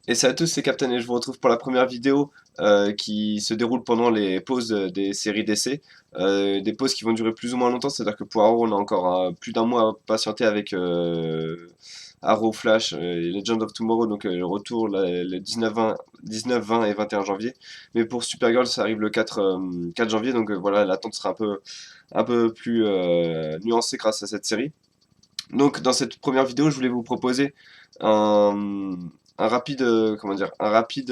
Et salut à tous, c'est Captain et je vous retrouve pour la première vidéo qui se déroule pendant les pauses des séries d'essai. Des pauses qui vont durer plus ou moins longtemps, c'est-à-dire que pour Arrow, on a encore plus d'un mois à patienter avec Arrow, Flash et Legend of Tomorrow, donc le retour les 19, 20, 19, 20 et 21 janvier. Mais pour Supergirl, ça arrive le 4 janvier, donc voilà, l'attente sera un peu plus nuancée grâce à cette série. Donc dans cette première vidéo, je voulais vous proposer un, un rapide, comment dire, un rapide,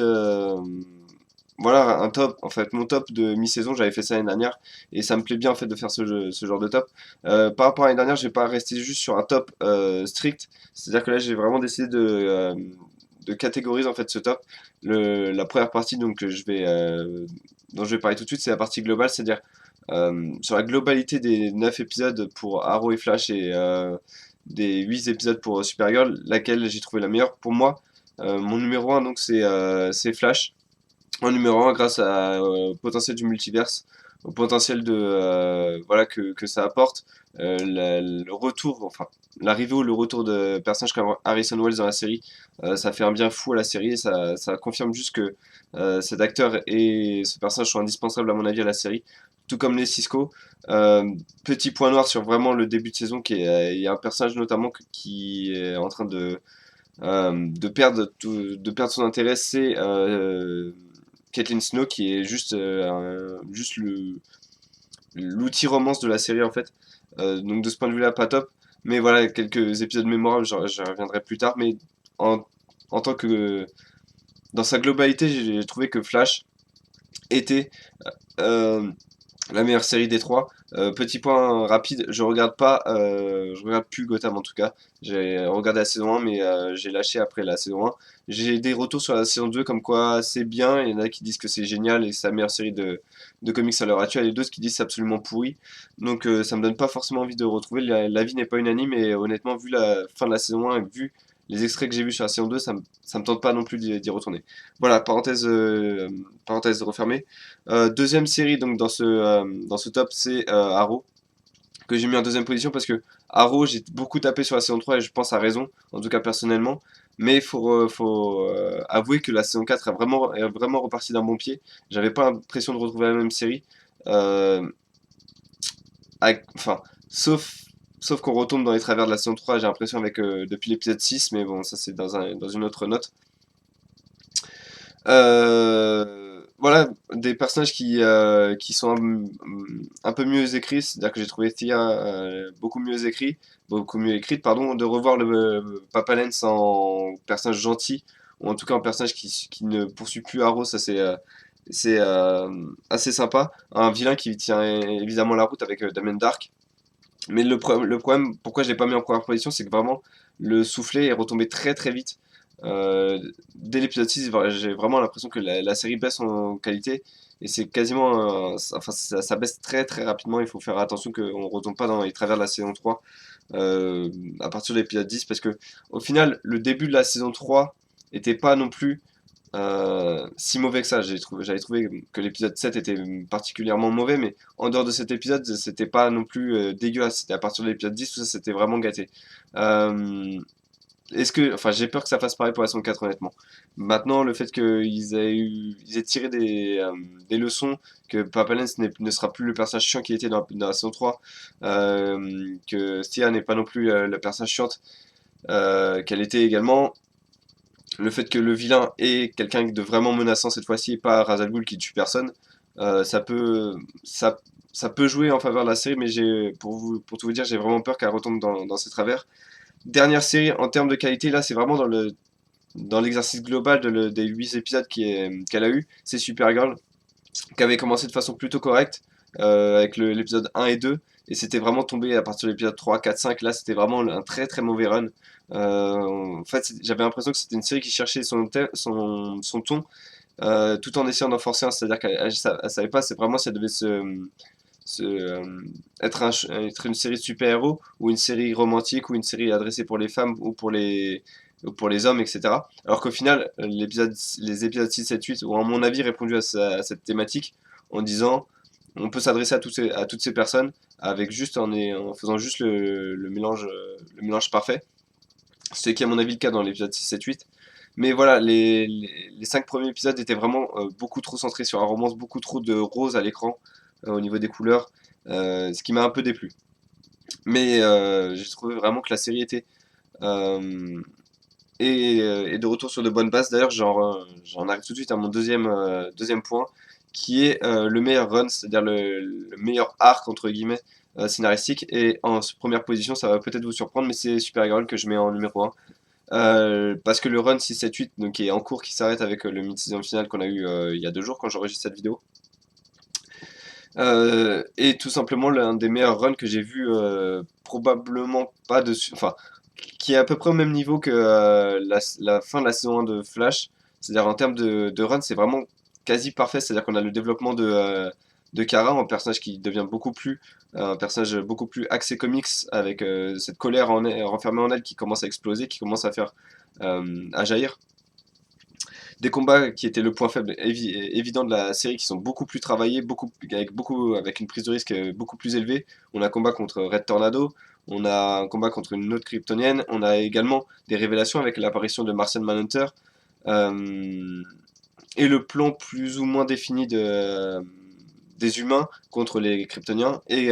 voilà, un top, en fait, mon top de mi-saison, j'avais fait ça l'année dernière, et ça me plaît bien en fait de faire ce genre de top. Par rapport à l'année dernière, je vais pas rester juste sur un top strict, c'est-à-dire que là, j'ai vraiment décidé de catégoriser en fait ce top. La première partie donc dont je vais parler tout de suite, c'est la partie globale, c'est-à-dire sur la globalité des 9 épisodes pour Arrow et Flash et des 8 épisodes pour Supergirl, laquelle j'ai trouvé la meilleure pour moi. Mon numéro un donc c'est Flash. En numéro un grâce au potentiel du multiverse, au potentiel voilà que ça apporte, le retour, enfin l'arrivée ou le retour de personnages comme Harrison Wells dans la série, ça fait un bien fou à la série et ça confirme juste que cet acteur et ce personnage sont indispensables à mon avis à la série, tout comme les Cisco. Petit point noir sur vraiment le début de saison, il y a un personnage notamment qui est en train de perdre son intérêt, c'est Caitlin Snow qui est juste l'outil romance de la série en fait. Donc de ce point de vue-là, pas top. Mais voilà, quelques épisodes mémorables, j'y reviendrai plus tard. Mais en, en tant que... Dans sa globalité, j'ai trouvé que Flash était euh, la meilleure série des trois. Petit point rapide, je regarde plus Gotham en tout cas. J'ai regardé la saison 1, mais j'ai lâché après la saison 1. J'ai des retours sur la saison 2 comme quoi c'est bien. Il y en a qui disent que c'est génial et c'est la meilleure série de comics à l'heure actuelle, et d'autres qui disent que c'est absolument pourri. Donc ça me donne pas forcément envie de retrouver. L'avis n'est pas unanime, et honnêtement, vu la fin de la saison 1 et vu les extraits que j'ai vus sur la saison 2, ça me tente pas non plus d'y retourner. Voilà, parenthèse refermée. Deuxième série donc dans ce top, c'est Arrow, que j'ai mis en deuxième position parce que Arrow, j'ai beaucoup tapé sur la saison 3 et je pense à raison, en tout cas personnellement. Mais il faut avouer que la saison 4 est vraiment reparti d'un bon pied. J'avais pas l'impression de retrouver la même série. Euh, enfin, sauf, sauf qu'on retombe dans les travers de la saison 3, j'ai l'impression, avec depuis l'épisode 6, mais bon, ça c'est dans une autre note. Voilà, des personnages qui sont un peu mieux écrits, c'est-à-dire que j'ai trouvé Thea beaucoup mieux écrite, pardon, de revoir le Papa Lens en personnage gentil, ou en tout cas en personnage qui ne poursuit plus Arrow, ça c'est assez sympa. Un vilain qui tient évidemment la route avec Damien Dark. Mais le problème, pourquoi je l'ai pas mis en première position, c'est que vraiment le soufflet est retombé très très vite. Dès l'épisode 6, j'ai vraiment l'impression que la série baisse en qualité, et c'est quasiment, enfin ça baisse très très rapidement. Il faut faire attention qu'on ne retombe pas dans les travers de la saison 3 euh, à partir de l'épisode 10, parce que au final le début de la saison 3 était pas non plus si mauvais que ça. J'avais trouvé que l'épisode 7 était particulièrement mauvais, mais en dehors de cet épisode, c'était pas non plus dégueulasse. C'était à partir de l'épisode 10, tout ça, c'était vraiment gâté. Euh, enfin, j'ai peur que ça fasse pareil pour la saison 4, honnêtement. Maintenant, le fait ils aient tiré des leçons, que Papa Lens ne sera plus le personnage chiant qu'il était dans la saison 3, que Stia n'est pas non plus le personnage chiante qu'elle était également, le fait que le vilain est quelqu'un de vraiment menaçant cette fois-ci et pas Ra's al Ghul qui tue personne, ça ça peut jouer en faveur de la série, mais pour tout vous dire, j'ai vraiment peur qu'elle retombe dans ses travers. Dernière série en termes de qualité, là, c'est vraiment dans l'exercice global des 8 épisodes qu'elle a eu, c'est Supergirl, qui avait commencé de façon plutôt correcte, avec l'épisode 1 et 2, et c'était vraiment tombé à partir de l'épisode 3, 4, 5. Là, c'était vraiment un très très mauvais run. En fait, j'avais l'impression que c'était une série qui cherchait son ton, tout en essayant d'en forcer un, c'est-à-dire qu'elle savait pas c'est vraiment si elle devait être une série de super-héros, ou une série romantique, ou une série adressée pour les femmes, ou pour les hommes, etc. Alors qu'au final, les épisodes 6, 7, 8 ont, à mon avis, répondu à cette thématique en disant on peut s'adresser à toutes ces personnes avec en faisant juste le mélange parfait. Ce qui est à mon avis le cas dans l'épisode 6, 7, 8. Mais voilà, les 5 premiers épisodes étaient vraiment beaucoup trop centrés sur la romance, beaucoup trop de rose à l'écran au niveau des couleurs, ce qui m'a un peu déplu. Mais j'ai trouvé vraiment que la série était euh, et de retour sur de bonnes bases. D'ailleurs, j'en arrive tout de suite à mon deuxième point, qui est le meilleur run, c'est-à-dire le meilleur arc, entre guillemets, scénaristique. Et en première position, ça va peut-être vous surprendre, mais c'est Supergirl que je mets en numéro un. Parce que le run 6-7-8, donc, qui est en cours, qui s'arrête avec le mid-season final qu'on a eu il y a 2 jours quand j'enregistre cette vidéo, est tout simplement l'un des meilleurs runs que j'ai vu, probablement pas dessus, enfin, qui est à peu près au même niveau que la fin de la saison 1 de Flash. C'est-à-dire en termes de run, c'est vraiment quasi parfait. C'est-à-dire qu'on a le développement de Kara, un personnage qui devient un personnage beaucoup plus axé comics, avec cette colère renfermée en elle qui commence à exploser, qui commence à jaillir. Des combats qui étaient le point faible évident de la série, qui sont beaucoup plus travaillés, avec une prise de risque beaucoup plus élevée. On a un combat contre Red Tornado, on a un combat contre une autre Kryptonienne, on a également des révélations avec l'apparition de Martian Manhunter, euh, et le plan plus ou moins défini des humains contre les Kryptoniens, et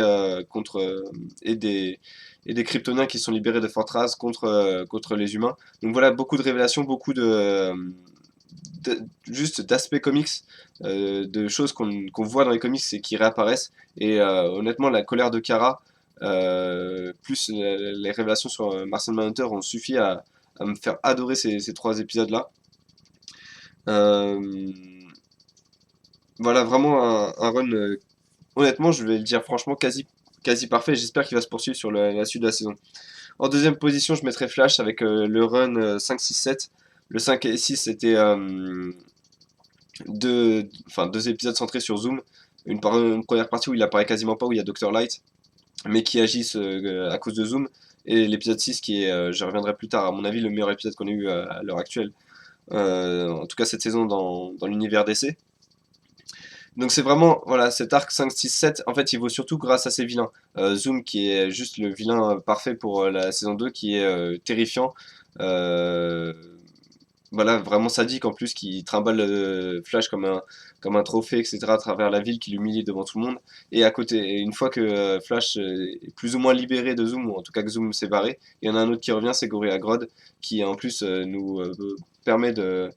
des Kryptoniens qui sont libérés de Fortraz contre les humains. Donc voilà, beaucoup de révélations, beaucoup juste d'aspects comics, de choses qu'on voit dans les comics et qui réapparaissent. Et honnêtement, la colère de Kara, plus les révélations sur Martian Manhunter ont suffi à me faire adorer ces 3 épisodes-là. Euh, voilà, vraiment un run, honnêtement, je vais le dire franchement, quasi parfait. J'espère qu'il va se poursuivre sur la suite de la saison. En deuxième position, je mettrai Flash avec le run 5-6-7. Le 5 et 6 c'était deux épisodes centrés sur Zoom. Une première partie où il apparaît quasiment pas, où il y a Dr. Light, mais qui agissent à cause de Zoom. Et l'épisode 6 qui est, je reviendrai plus tard, à mon avis, le meilleur épisode qu'on ait eu à l'heure actuelle. En tout cas cette saison dans l'univers DC. Donc c'est vraiment, voilà, cet arc 5-6-7, en fait, il vaut surtout grâce à ses vilains. Zoom, qui est juste le vilain parfait pour la saison 2, qui est terrifiant. Euh, voilà, vraiment sadique en plus, qui trimballe Flash comme un trophée, etc., à travers la ville, qui l'humilie devant tout le monde. Et à côté, et une fois que Flash est plus ou moins libéré de Zoom, ou en tout cas que Zoom s'est barré, il y en a un autre qui revient, c'est Gorilla Grodd, qui en plus nous permet de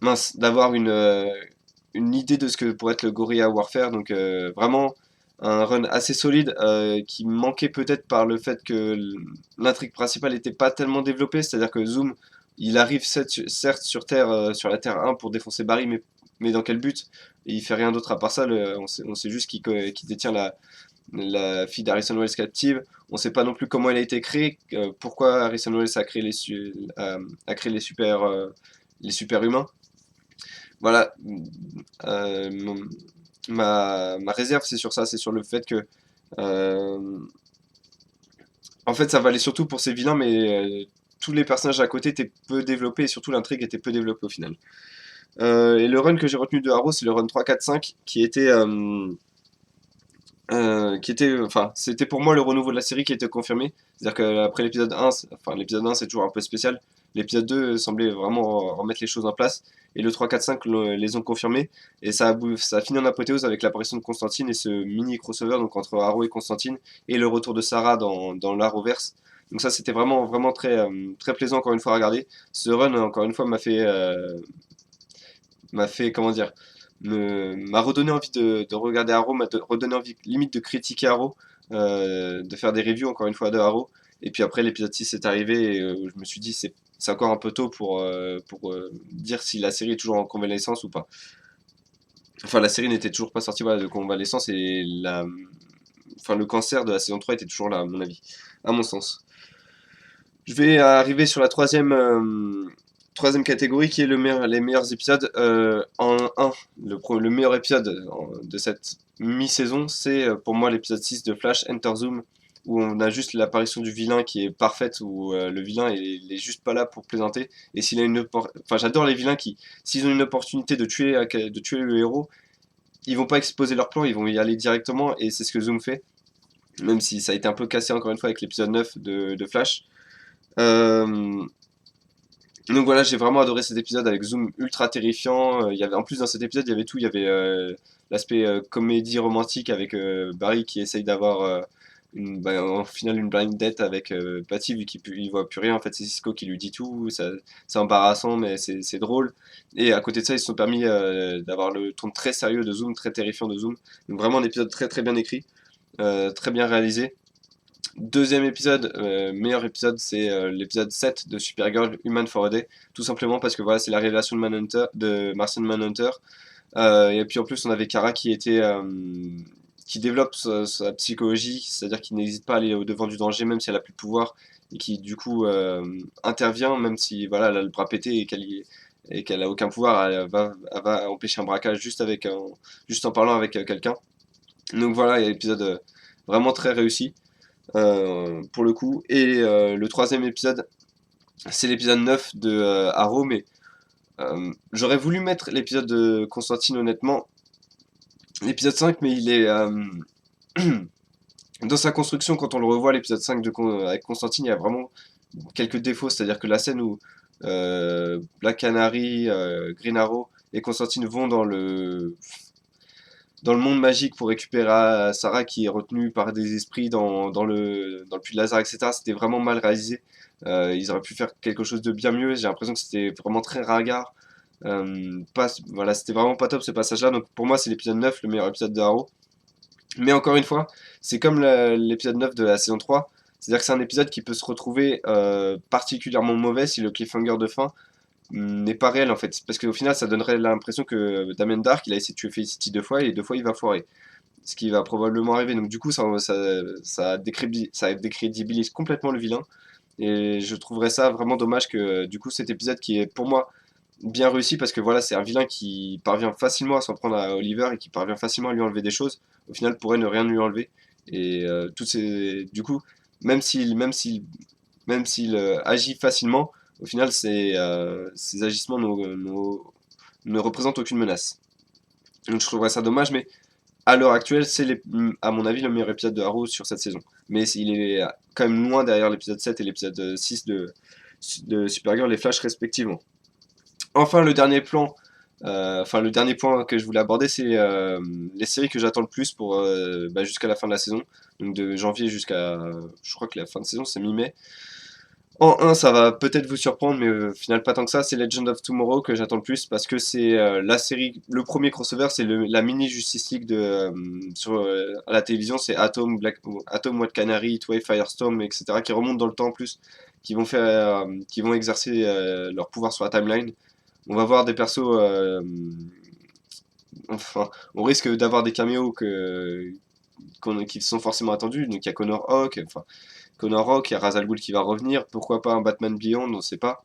mince, d'avoir une idée de ce que pourrait être le Gorilla Warfare. Donc vraiment un run assez solide, qui manquait peut-être par le fait que l'intrigue principale n'était pas tellement développée. C'est-à-dire que Zoom, il arrive certes sur Terre, sur la Terre 1 pour défoncer Barry, mais dans quel but? Et il fait rien d'autre à part ça. On sait juste qu'il détient la fille d'Harrison Wells captive. On sait pas non plus comment elle a été créée, pourquoi Harrison Wells a créé les super humains. Voilà, euh, ma réserve, c'est sur ça, c'est sur le fait que, euh, en fait, ça valait surtout pour ces vilains, mais tous les personnages à côté étaient peu développés, et surtout l'intrigue était peu développée au final. Et le run que j'ai retenu de Arrow, c'est le run 3-4-5, enfin, c'était pour moi le renouveau de la série qui était confirmé. C'est-à-dire qu'après l'épisode 1, c'est toujours un peu spécial. L'épisode 2 semblait vraiment remettre les choses en place. Et le 3, 4, 5 les ont confirmés. Et ça a fini en apothéose avec l'apparition de Constantine et ce mini crossover, donc entre Arrow et Constantine, et le retour de Sarah dans l'Arrowverse. Donc ça, c'était vraiment, vraiment très plaisant encore une fois à regarder. Ce run, encore une fois, comment dire, m'a redonné envie de regarder Arrow, m'a redonné envie limite de critiquer Arrow, de faire des reviews encore une fois de Arrow. Et puis après l'épisode 6 est arrivé, et je me suis dit c'est encore un peu tôt pour dire si la série est toujours en convalescence ou pas. Enfin, la série n'était toujours pas sortie, voilà, de convalescence, et enfin, le cancer de la saison 3 était toujours là, à mon avis, à mon sens. Je vais arriver sur la troisième catégorie, qui est les meilleurs épisodes. En un, le meilleur épisode de cette mi-saison, c'est pour moi l'épisode 6 de Flash, Enter Zoom, où on a juste l'apparition du vilain qui est parfaite, où le vilain il est juste pas là pour plaisanter. Et s'il a enfin, j'adore les vilains qui, s'ils ont une opportunité de tuer le héros, ils vont pas exposer leur plan, ils vont y aller directement, et c'est ce que Zoom fait. Même si ça a été un peu cassé encore une fois avec l'épisode 9 de Flash. Euh, donc voilà, j'ai vraiment adoré cet épisode avec Zoom ultra terrifiant. Il y avait, en plus, dans cet épisode, il y avait tout. Il y avait l'aspect comédie romantique avec Barry qui essaye d'avoir en final une blind date avec Patty vu il voit plus rien. En fait, c'est Cisco qui lui dit tout. C'est embarrassant, mais c'est drôle. Et à côté de ça, ils se sont permis d'avoir le ton très sérieux de Zoom, très terrifiant de Zoom. Donc vraiment un épisode très très bien écrit, très bien réalisé. Deuxième épisode, meilleur épisode, c'est l'épisode 7 de Supergirl Human for a Day. Tout simplement parce que voilà, c'est la révélation de Martian Manhunter. Et puis en plus, on avait Kara qui développe sa psychologie, c'est-à-dire qu'il n'hésite pas à aller au devant du danger, même si elle a plus de pouvoir, et qui du coup intervient, même si voilà, elle a le bras pété et qu'elle a aucun pouvoir, elle va empêcher un braquage juste en parlant avec quelqu'un. Donc voilà, il y a l'épisode vraiment très réussi pour le coup. Et le troisième épisode, c'est l'épisode 9 de Arrow, mais j'aurais voulu mettre l'épisode de Constantine honnêtement, l'épisode 5, mais il est dans sa construction, quand on le revoit, l'épisode 5 avec Constantine, il y a vraiment quelques défauts, c'est-à-dire que la scène où Black Canary, Green Arrow et Constantine vont dans le monde magique pour récupérer Sarah qui est retenue par des esprits dans le puits de Lazare, etc. C'était vraiment mal réalisé. Ils auraient pu faire quelque chose de bien mieux. J'ai l'impression que c'était vraiment très ringard. Voilà, c'était vraiment pas top ce passage-là. Donc pour moi, c'est l'épisode 9, le meilleur épisode de Arrow. Mais encore une fois, c'est comme l'épisode 9 de la saison 3. C'est-à-dire que c'est un épisode qui peut se retrouver particulièrement mauvais si le cliffhanger de fin n'est pas réel en fait. Parce qu'au final, ça donnerait l'impression que Damien Dark, il a essayé de tuer Felicity deux fois et deux fois il va foirer. Ce qui va probablement arriver. Donc du coup, ça décrédibilise complètement le vilain. Et je trouverais ça vraiment dommage que du coup cet épisode qui est pour moi bien réussi parce que voilà, c'est un vilain qui parvient facilement à s'en prendre à Oliver et qui parvient facilement à lui enlever des choses. Au final, pourrait ne rien lui enlever. Et du coup, même s'il, même s'il, même s'il agit facilement, au final, ses agissements ne représentent aucune menace. Donc je trouverais ça dommage, mais à l'heure actuelle, à mon avis le meilleur épisode de Arrow sur cette saison. Mais il est quand même loin derrière l'épisode 7 et l'épisode 6 de Supergirl, les Flash respectivement. Enfin, le dernier point que je voulais aborder, c'est les séries que j'attends le plus pour jusqu'à la fin de la saison. Donc de janvier jusqu'à, je crois que la fin de saison c'est mi-mai. En un, ça va peut-être vous surprendre, mais au final pas tant que ça. C'est Legend of Tomorrow que j'attends le plus parce que c'est la série, le premier crossover, c'est la mini Justice League à la télévision. C'est Atom, White Canary, Heatwave, Firestorm, etc. qui remontent dans le temps en plus, qui vont exercer leur pouvoir sur la timeline. On va voir des persos. Enfin, on risque d'avoir des caméos qui sont forcément attendus. Donc il y a Connor Hawk, il y a Ra's al Ghul qui va revenir. Pourquoi pas un Batman Beyond, on ne sait pas.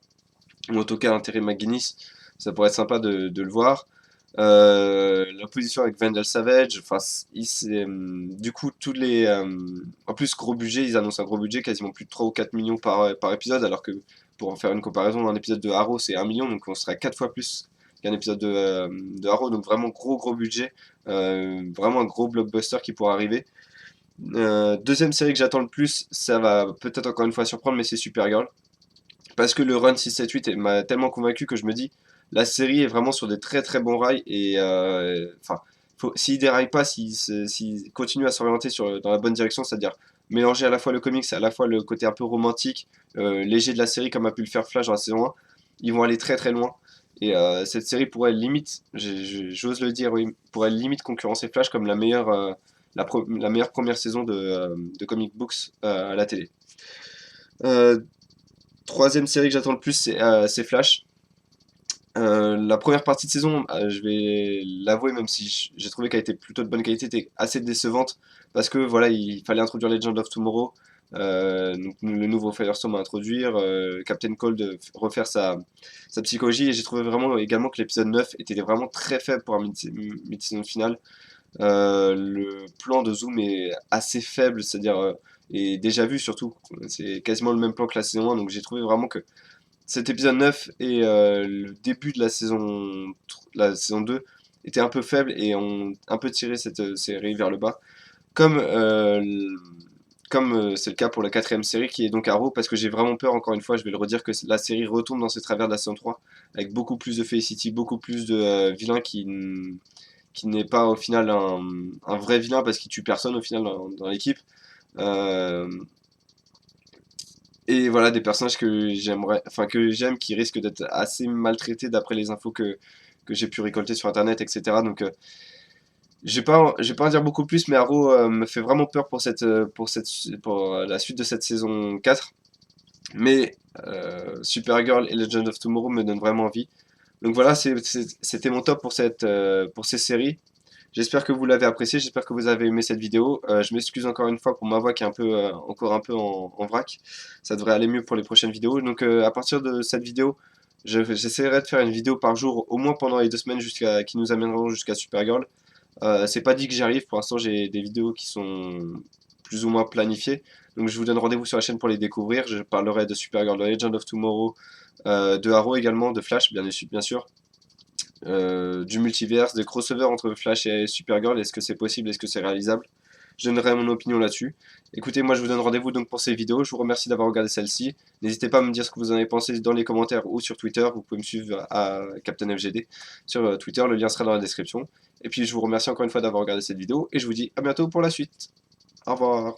Ou en tout cas un Terry McGuinness, ça pourrait être sympa de le voir. La position avec Vandal Savage, enfin, du coup, en plus, gros budget, ils annoncent un gros budget, quasiment plus de 3 ou 4 millions par épisode, alors que pour en faire une comparaison, un épisode de Arrow c'est 1 million, donc on serait à 4 fois plus qu'un épisode de Arrow, donc vraiment gros budget, vraiment un gros blockbuster qui pourrait arriver. Deuxième série que j'attends le plus, ça va peut-être encore une fois surprendre, mais c'est Supergirl. Parce que le run 6-7-8 m'a tellement convaincu que je me dis, la série est vraiment sur des très très bons rails et enfin, s'il déraille pas, s'il continue à s'orienter dans la bonne direction, c'est-à-dire mélanger à la fois le comics et à la fois le côté un peu romantique, léger de la série comme a pu le faire Flash dans la saison 1, ils vont aller très très loin. Et cette série pourrait limite, j'ose le dire, oui, pourrait limite concurrencer Flash comme la meilleure première saison de comic books à la télé. Euh, Troisième série que j'attends le plus, c'est Flash. La première partie de saison, je vais l'avouer, même si j'ai trouvé qu'elle était plutôt de bonne qualité, était assez décevante parce que voilà, il fallait introduire Legend of Tomorrow, donc le nouveau Firestorm à introduire, Captain Cold refaire sa psychologie, et j'ai trouvé vraiment également que l'épisode 9 était vraiment très faible pour un mid-season final. Le plan de zoom est assez faible, c'est-à-dire est déjà vu surtout, c'est quasiment le même plan que la saison 1, donc j'ai trouvé vraiment que cet épisode 9 et le début de la saison 2 étaient un peu faibles et ont un peu tiré cette série vers le bas. Comme comme c'est le cas pour la quatrième série qui est donc Arrow, parce que j'ai vraiment peur, encore une fois, je vais le redire, que la série retombe dans ses travers de la saison 3, avec beaucoup plus de Felicity, beaucoup plus de vilains qui n'est pas au final un vrai vilain parce qu'il tue personne au final dans l'équipe. Euh, et voilà, des personnages que j'aimerais, enfin que j'aime, qui risquent d'être assez maltraités d'après les infos que j'ai pu récolter sur internet, etc. Donc je vais pas en dire beaucoup plus, mais Arrow me fait vraiment peur pour la suite de cette saison 4. Mais Supergirl et Legend of Tomorrow me donnent vraiment envie. Donc voilà, c'était mon top pour ces séries. J'espère que vous l'avez apprécié, j'espère que vous avez aimé cette vidéo. Je m'excuse encore une fois pour ma voix qui est encore un peu en vrac. Ça devrait aller mieux pour les prochaines vidéos. Donc à partir de cette vidéo, j'essaierai de faire une vidéo par jour, au moins pendant les 2 semaines qui nous amèneront jusqu'à Supergirl. C'est pas dit que j'y arrive, pour l'instant j'ai des vidéos qui sont plus ou moins planifiées. Donc je vous donne rendez-vous sur la chaîne pour les découvrir. Je parlerai de Supergirl, de Legend of Tomorrow, de Arrow également, de Flash bien sûr, du multiverse, des crossovers entre Flash et Supergirl. Est-ce que c'est possible, est-ce que c'est réalisable? Je donnerai mon opinion là-dessus. Écoutez, moi je vous donne rendez-vous donc pour ces vidéos. Je vous remercie d'avoir regardé celle-ci. N'hésitez pas à me dire ce que vous en avez pensé dans les commentaires ou sur Twitter. Vous pouvez me suivre à CaptainFGD sur Twitter, le lien sera dans la description. Et puis je vous remercie encore une fois d'avoir regardé cette vidéo et je vous dis à bientôt pour la suite. Au revoir.